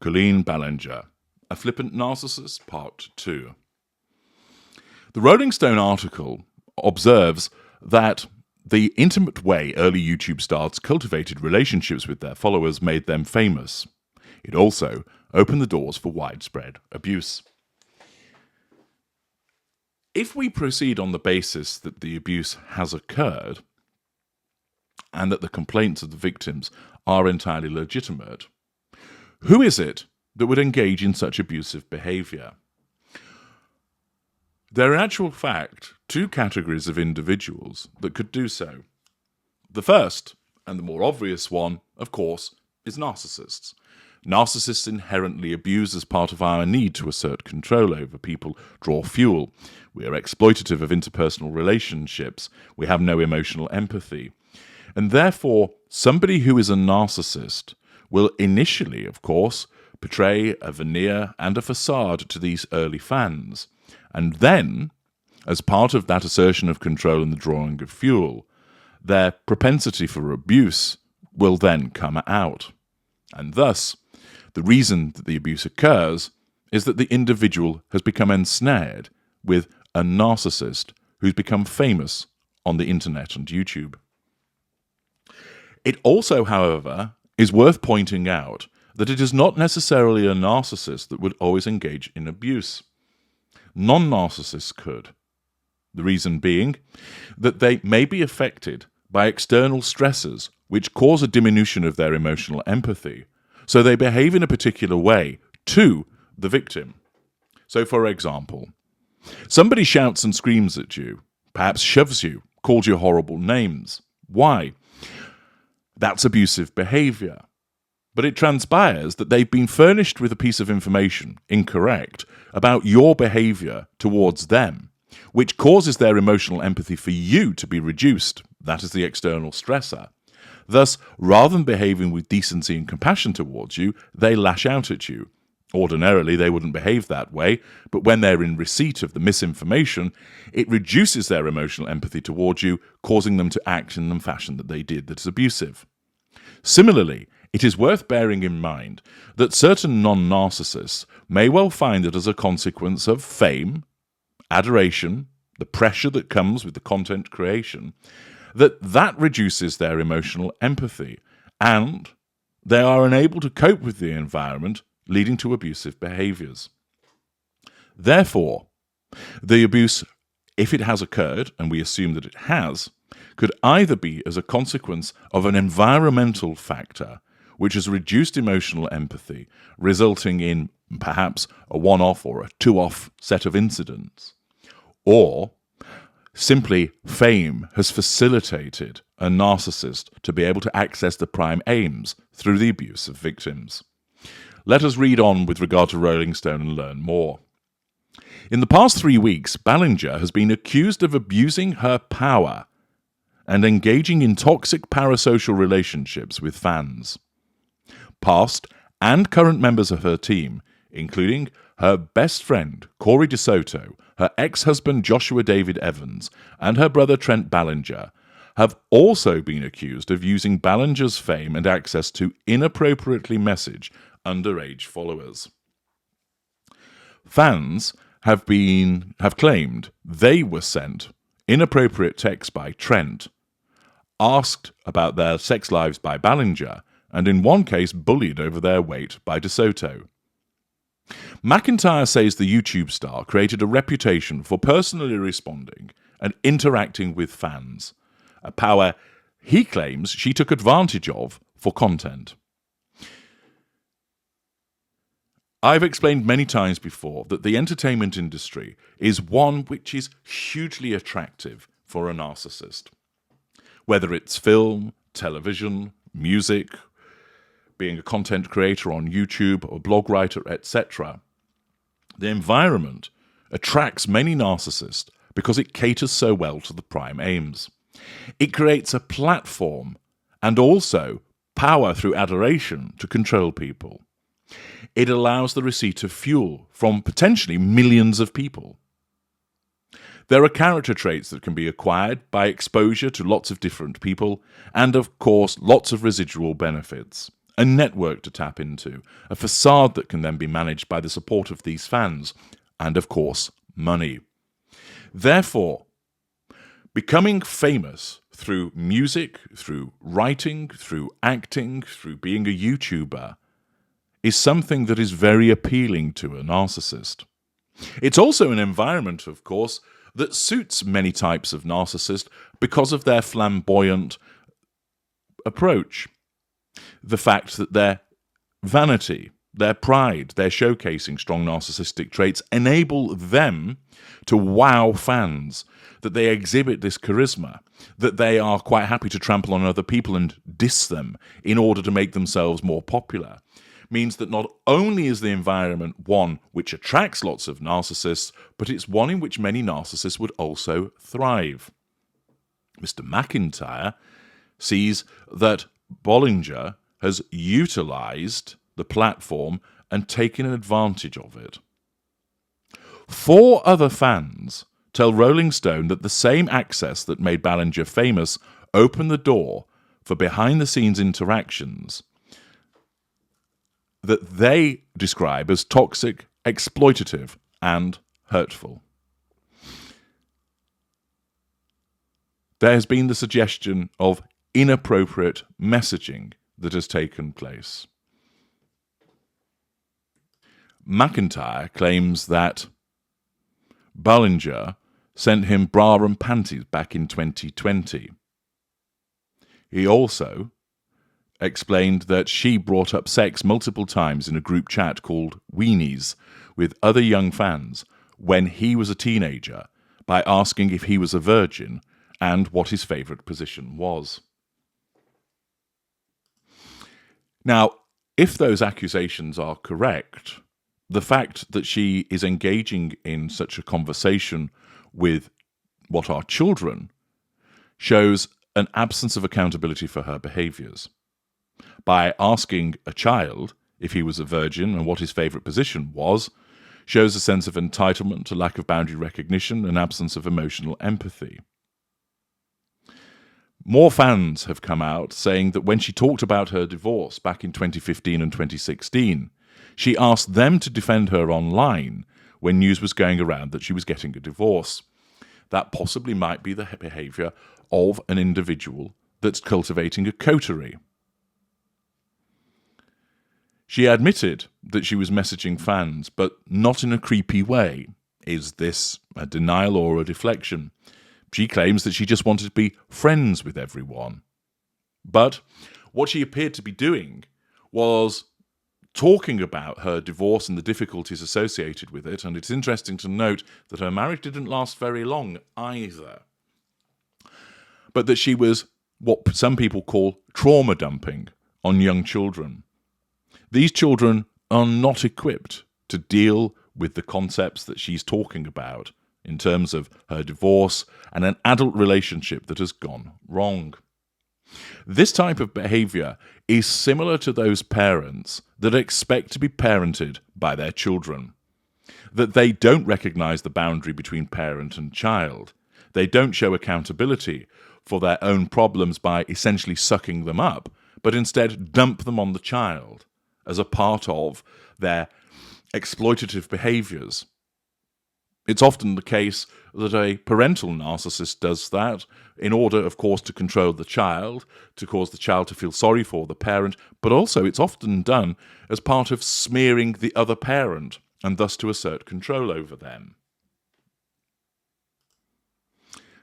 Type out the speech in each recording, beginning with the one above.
Colleen Ballinger, A Flippant Narcissist, Part 2. The Rolling Stone article observes that the intimate way early YouTube stars cultivated relationships with their followers made them famous. It also opened the doors for widespread abuse. If we proceed on the basis that the abuse has occurred and that the complaints of the victims are entirely legitimate, who is it that would engage in such abusive behaviour? There are in actual fact two categories of individuals that could do so. The first, and the more obvious one, of course, is narcissists. Narcissists inherently abuse as part of our need to assert control over people, draw fuel. We are exploitative of interpersonal relationships. We have no emotional empathy. And therefore, somebody who is a narcissist will initially, of course, portray a veneer and a facade to these early fans. And then, as part of that assertion of control and the drawing of fuel, their propensity for abuse will then come out. And thus, the reason that the abuse occurs is that the individual has become ensnared with a narcissist who's become famous on the internet and YouTube. It also, however, is worth pointing out that it is not necessarily a narcissist that would always engage in abuse. Non-narcissists could. The reason being that they may be affected by external stressors which cause a diminution of their emotional empathy, so they behave in a particular way to the victim. So, for example, somebody shouts and screams at you, perhaps shoves you, calls you horrible names. Why? That's abusive behaviour. But it transpires that they've been furnished with a piece of information, incorrect, about your behaviour towards them, which causes their emotional empathy for you to be reduced. That is the external stressor. Thus, rather than behaving with decency and compassion towards you, they lash out at you. Ordinarily, they wouldn't behave that way, but when they're in receipt of the misinformation, it reduces their emotional empathy towards you, causing them to act in the fashion that they did that is abusive. Similarly, it is worth bearing in mind that certain non-narcissists may well find that as a consequence of fame, adoration, the pressure that comes with the content creation, that reduces their emotional empathy, and they are unable to cope with the environment, leading to abusive behaviours. Therefore, the abuse, if it has occurred, and we assume that it has, could either be as a consequence of an environmental factor which has reduced emotional empathy, resulting in perhaps a one-off or a two-off set of incidents, or simply fame has facilitated a narcissist to be able to access the prime aims through the abuse of victims. Let us read on with regard to Rolling Stone and learn more. In the past 3 weeks, Ballinger has been accused of abusing her power and engaging in toxic parasocial relationships with fans. Past and current members of her team, including her best friend, Corey DeSoto, her ex-husband Joshua David Evans, and her brother Trent Ballinger, have also been accused of using Ballinger's fame and access to inappropriately message underage followers. Fans have claimed they were sent inappropriate texts by Trent, asked about their sex lives by Ballinger, and in one case bullied over their weight by DeSoto. McIntyre says the YouTube star created a reputation for personally responding and interacting with fans, a power he claims she took advantage of for content. I've explained many times before that the entertainment industry is one which is hugely attractive for a narcissist. Whether it's film, television, music, being a content creator on YouTube or blog writer, etc., the environment attracts many narcissists because it caters so well to the prime aims. It creates a platform and also power through adoration to control people. It allows the receipt of fuel from potentially millions of people. There are character traits that can be acquired by exposure to lots of different people, and of course lots of residual benefits. a network to tap into, a facade that can then be managed by the support of these fans, and of course, money. Therefore, becoming famous through music, through writing, through acting, through being a YouTuber, is something that is very appealing to a narcissist. It's also an environment, of course, that suits many types of narcissist because of their flamboyant approach. The fact that their vanity, their pride, their showcasing strong narcissistic traits enable them to wow fans, that they exhibit this charisma, that they are quite happy to trample on other people and diss them in order to make themselves more popular, means that not only is the environment one which attracts lots of narcissists, but it's one in which many narcissists would also thrive. Mr. McIntyre sees that Ballinger has utilised the platform and taken advantage of it. 4 other fans tell Rolling Stone that the same access that made Ballinger famous opened the door for behind-the-scenes interactions that they describe as toxic, exploitative, and hurtful. There has been the suggestion of inappropriate messaging that has taken place. McIntyre claims that Ballinger sent him bra and panties back in 2020. He also explained that she brought up sex multiple times in a group chat called Weenies with other young fans when he was a teenager by asking if he was a virgin and what his favourite position was. Now, if those accusations are correct, the fact that she is engaging in such a conversation with what are children shows an absence of accountability for her behaviours. By asking a child if he was a virgin and what his favourite position was, shows a sense of entitlement, a lack of boundary recognition, an absence of emotional empathy. More fans have come out saying that when she talked about her divorce back in 2015 and 2016, she asked them to defend her online when news was going around that she was getting a divorce. That possibly might be the behaviour of an individual that's cultivating a coterie. She admitted that she was messaging fans, but not in a creepy way. Is this a denial or a deflection? She claims that she just wanted to be friends with everyone. But what she appeared to be doing was talking about her divorce and the difficulties associated with it, and it's interesting to note that her marriage didn't last very long either. But that she was what some people call trauma dumping on young children. These children are not equipped to deal with the concepts that she's talking about in terms of her divorce and an adult relationship that has gone wrong. This type of behaviour is similar to those parents that expect to be parented by their children, that they don't recognise the boundary between parent and child. They don't show accountability for their own problems by essentially sucking them up, but instead dump them on the child as a part of their exploitative behaviours. It's often the case that a parental narcissist does that in order, of course, to control the child, to cause the child to feel sorry for the parent, but also it's often done as part of smearing the other parent and thus to assert control over them.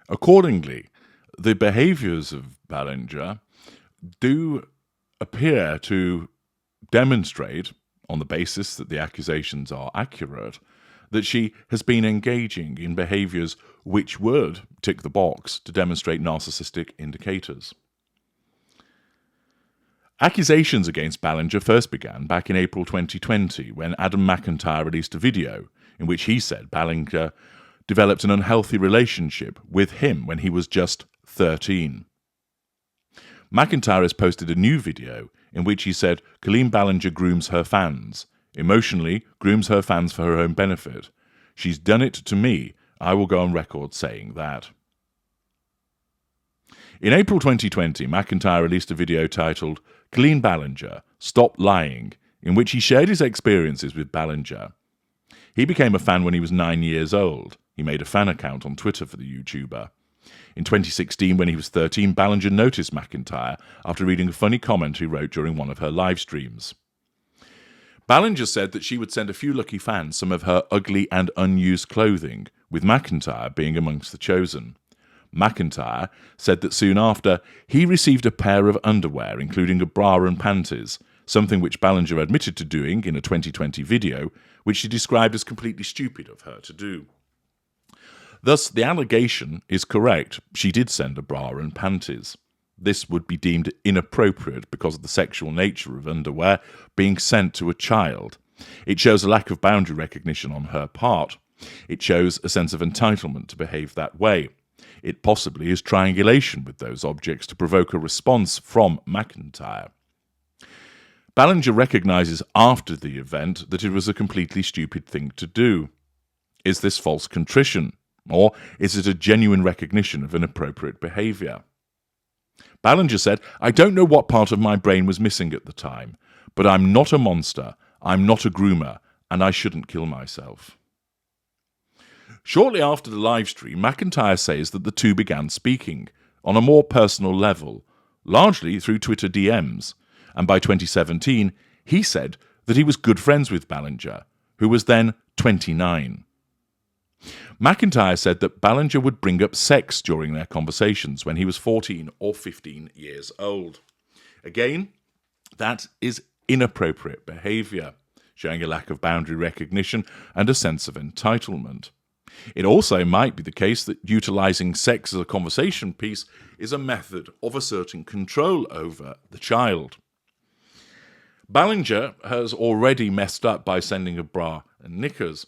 Accordingly, the behaviours of Ballinger do appear to demonstrate, on the basis that the accusations are accurate, that she has been engaging in behaviours which would tick the box to demonstrate narcissistic indicators. Accusations against Ballinger first began back in April 2020 when Adam McIntyre released a video in which he said Ballinger developed an unhealthy relationship with him when he was just 13. McIntyre has posted a new video in which he said Colleen Ballinger grooms her fans, emotionally grooms her fans for her own benefit. She's done it to me. I will go on record saying that. In April 2020, McIntyre released a video titled Colleen Ballinger, Stop Lying, in which he shared his experiences with Ballinger. He became a fan when he was 9 years old. He made a fan account on Twitter for the YouTuber. In 2016, when he was 13, Ballinger noticed McIntyre after reading a funny comment he wrote during one of her live streams. Ballinger said that she would send a few lucky fans some of her ugly and unused clothing, with McIntyre being amongst the chosen. McIntyre said that soon after, he received a pair of underwear, including a bra and panties, something which Ballinger admitted to doing in a 2020 video, which she described as completely stupid of her to do. Thus, the allegation is correct. She did send a bra and panties. This would be deemed inappropriate because of the sexual nature of underwear being sent to a child. It shows a lack of boundary recognition on her part. It shows a sense of entitlement to behave that way. It possibly is triangulation with those objects to provoke a response from McIntyre. Ballinger recognises after the event that it was a completely stupid thing to do. Is this false contrition? Or is it a genuine recognition of inappropriate behaviour? Ballinger said, "I don't know what part of my brain was missing at the time, but I'm not a monster, I'm not a groomer, and I shouldn't kill myself." Shortly after the livestream, McIntyre says that the two began speaking, on a more personal level, largely through Twitter DMs, and by 2017, he said that he was good friends with Ballinger, who was then 29. McIntyre said that Ballinger would bring up sex during their conversations when he was 14 or 15 years old. Again, that is inappropriate behaviour, showing a lack of boundary recognition and a sense of entitlement. It also might be the case that utilising sex as a conversation piece is a method of asserting control over the child. Ballinger has already messed up by sending a bra and knickers,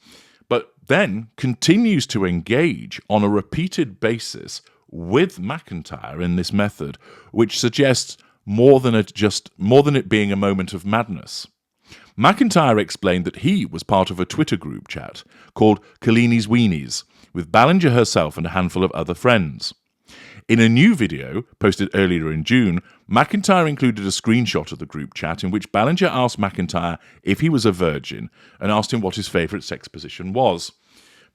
but then continues to engage on a repeated basis with McIntyre in this method, which suggests more than it being a moment of madness. McIntyre explained that he was part of a Twitter group chat called Colleen's Weenies, with Ballinger herself and a handful of other friends. In a new video, posted earlier in June, McIntyre included a screenshot of the group chat in which Ballinger asked McIntyre if he was a virgin and asked him what his favourite sex position was.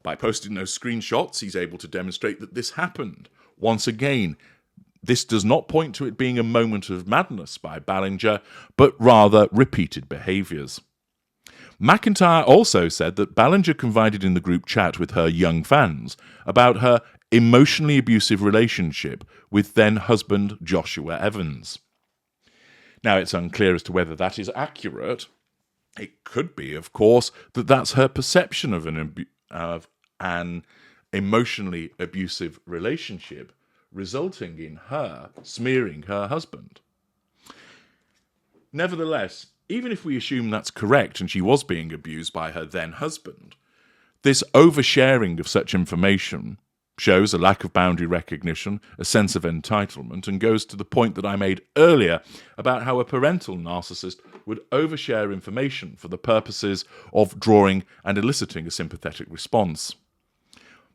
By posting those screenshots, he's able to demonstrate that this happened. Once again, this does not point to it being a moment of madness by Ballinger, but rather repeated behaviours. McIntyre also said that Ballinger confided in the group chat with her young fans about her emotionally abusive relationship with then-husband Joshua Evans. Now, it's unclear as to whether that is accurate. It could be, of course, that that's her perception of an emotionally abusive relationship, resulting in her smearing her husband. Nevertheless, even if we assume that's correct and she was being abused by her then-husband, this oversharing of such information shows a lack of boundary recognition, a sense of entitlement, and goes to the point that I made earlier about how a parental narcissist would overshare information for the purposes of drawing and eliciting a sympathetic response.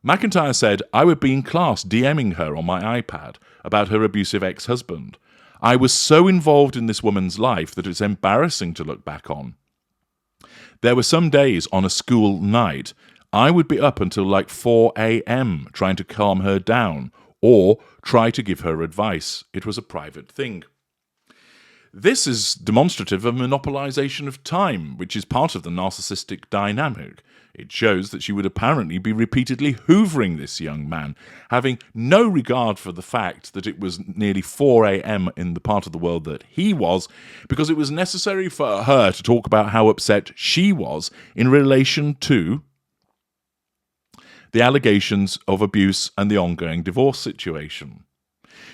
McIntyre said, "I would be in class DMing her on my iPad about her abusive ex-husband. I was so involved in this woman's life that it's embarrassing to look back on. There were some days on a school night I would be up until like 4 a.m. trying to calm her down or try to give her advice. It was a private thing." This is demonstrative of monopolization of time, which is part of the narcissistic dynamic. It shows that she would apparently be repeatedly hoovering this young man, having no regard for the fact that it was nearly 4 a.m. in the part of the world that he was, because it was necessary for her to talk about how upset she was in relation to the allegations of abuse and the ongoing divorce situation.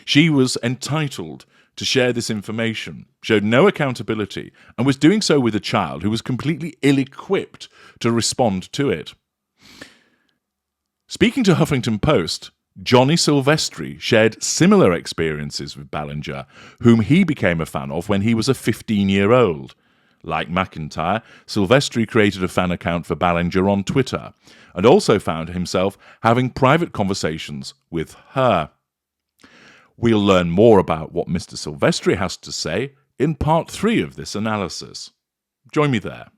She was entitled to share this information, showed no accountability, and was doing so with a child who was completely ill-equipped to respond to it. Speaking to Huffington Post, Johnny Silvestri shared similar experiences with Ballinger, whom he became a fan of when he was a 15-year-old. Like McIntyre, Silvestri created a fan account for Ballinger on Twitter, and also found himself having private conversations with her. We'll learn more about what Mr. Silvestri has to say in part 3 of this analysis. Join me there.